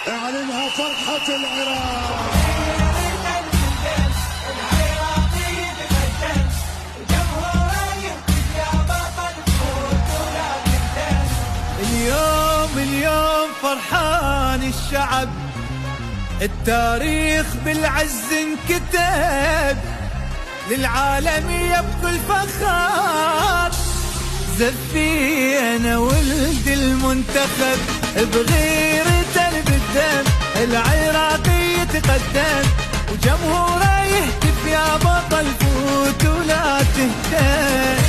اعلنها فرحة العراق. اليوم فرحان الشعب، التاريخ بالعز انكتب، للعالمية بكل فخر، زفينا ولد المنتخب، بغيرته بالدم العراقي يتقدم، وجمهوره يهتف يا بطل فوت ولا تهتم.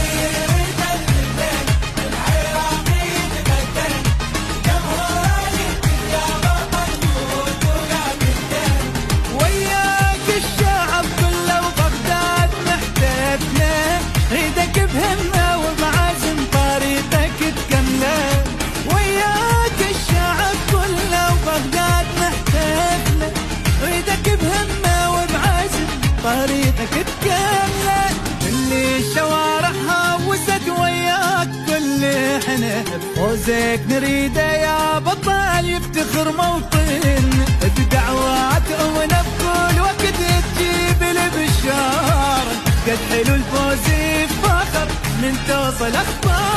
ريدك بهمة وبعزم طريقك تكمله، وياك الشعب كله وبغداد محتفله، ريدك بهمة وبعزم طريقك تكمله، اللي شوارعها وسد وياك كل احنا بفوزك نريده يا بطل يفتخر موطن، بدعوات امنا بكل وقت تجيب البشاره، قد حلو الفوز بفخر من توصل اخبار.